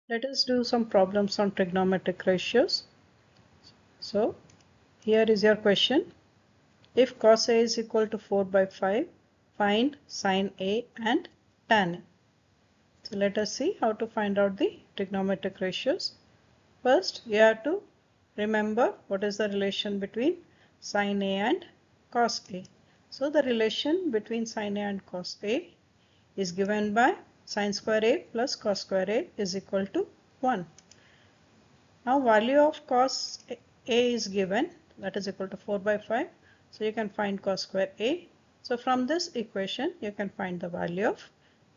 Let us do some problems on trigonometric ratios. So here is your question. If cos A is equal to 4 by 5, find sin A and tan A. So let us see how to find out the trigonometric ratios. First, you have to remember what is the relation between sin A and cos A. So the relation between sin A and cos A is given by sin square A plus cos square A is equal to 1. Now value of cos A is given, that is equal to 4 by 5. So you can find cos square A. So from this equation you can find the value of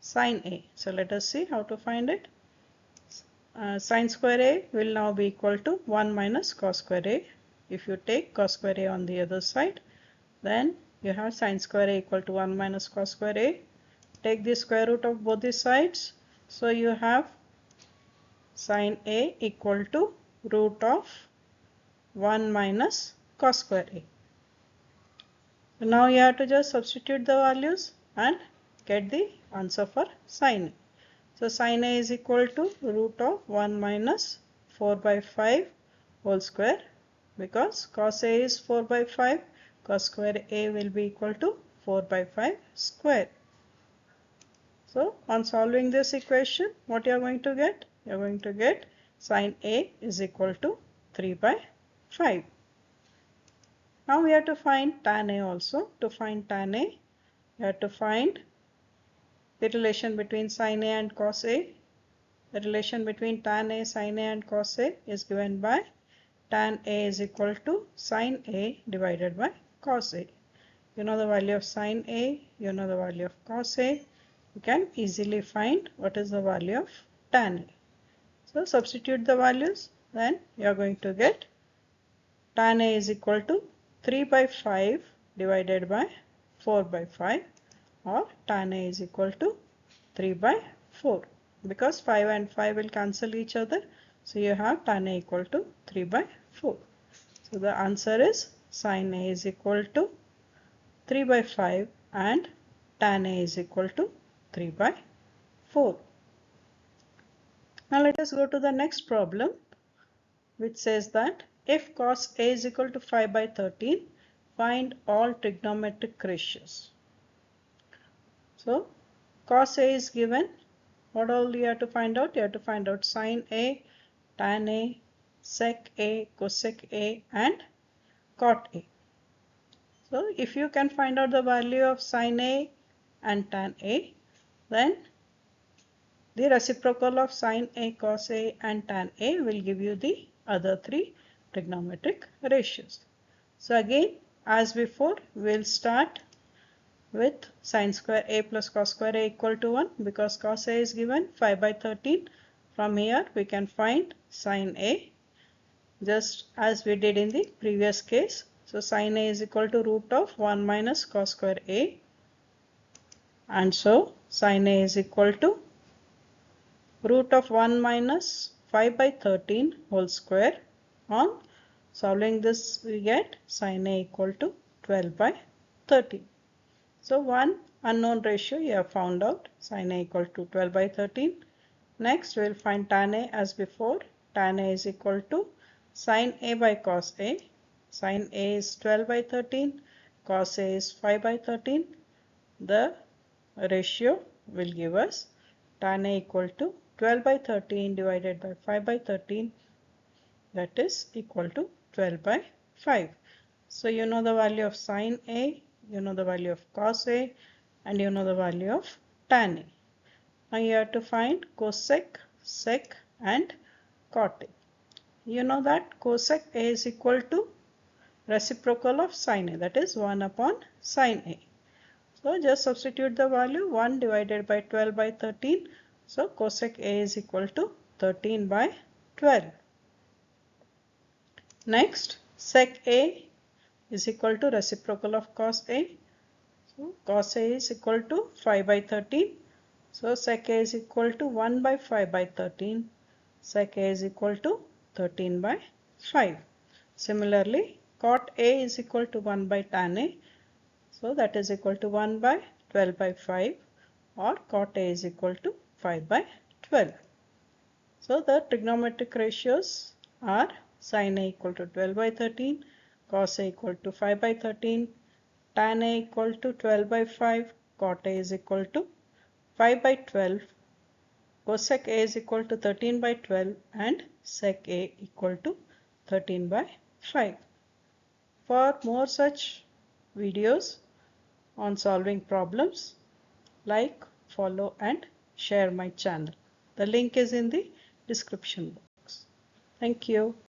sin A. So let us see how to find it. Sin square A will now be equal to 1 minus cos square A. If you take cos square A on the other side, then you have sin square A equal to 1 minus cos square A. Take the square root of both the sides. So you have sin A equal to root of 1 minus cos square A. So now you have to just substitute the values and get the answer for sin A. So sin A is equal to root of 1 minus 4 by 5 whole square, because cos A is 4 by 5, cos square A will be equal to 4 by 5 square. So on solving this equation, what you are going to get? You are going to get sin A is equal to 3 by 5. Now we have to find tan A also. To find tan A, you have to find the relation between sin A and cos A. The relation between tan A, sin A and cos A is given by tan A is equal to sin A divided by cos A. You know the value of sin A, you know the value of cos A. You can easily find what is the value of tan A. So substitute the values, then you are going to get tan A is equal to 3 by 5 divided by 4 by 5, or tan A is equal to 3 by 4, because 5 and 5 will cancel each other. So you have tan A equal to 3 by 4. So the answer is sin A is equal to 3 by 5 and tan A is equal to 3 by 4. Now let us go to the next problem, which says that if cos A is equal to 5 by 13, find all trigonometric ratios. So cos A is given. What all you have to find out? You have to find out sin A, tan A, sec A, cosec A and cot A. So if you can find out the value of sin A and tan A, then the reciprocal of sin A, cos A and tan A will give you the other three trigonometric ratios. So again, as before, we'll start with sin square A plus cos square A equal to 1, because cos A is given 5 by 13. From here we can find sin A just as we did in the previous case. So sin A is equal to root of 1 minus cos square A, and so sin A is equal to root of 1 minus 5 by 13 whole square. On solving this we get sin A equal to 12 by 13. So one unknown ratio you have found out, sin A equal to 12 by 13. Next we will find tan A as before. Tan A is equal to sin A by cos A. Sin A is 12 by 13, cos A is 5 by 13. The ratio will give us tan A equal to 12 by 13 divided by 5 by 13, that is equal to 12 by 5. So you know the value of sin A, you know the value of cos A, and you know the value of tan A. Now you have to find cosec, sec and cot A. You know that cosec A is equal to reciprocal of sin A, that is 1 upon sin A. So just substitute the value 1 divided by 12 by 13. So cosec A is equal to 13 by 12. Next, sec A is equal to reciprocal of cos A. So cos A is equal to 5 by 13. So sec A is equal to 1 by 5 by 13. Sec A is equal to 13 by 5. Similarly, cot A is equal to 1 by tan A. So that is equal to 1 by 12 by 5, or cot A is equal to 5 by 12. So the trigonometric ratios are sin A equal to 12 by 13, cos A equal to 5 by 13, tan A equal to 12 by 5, cot A is equal to 5 by 12, cosec A is equal to 13 by 12 and sec A equal to 13 by 5. For more such videos on solving problems, like, follow and share my channel. The link is in the description box. Thank you.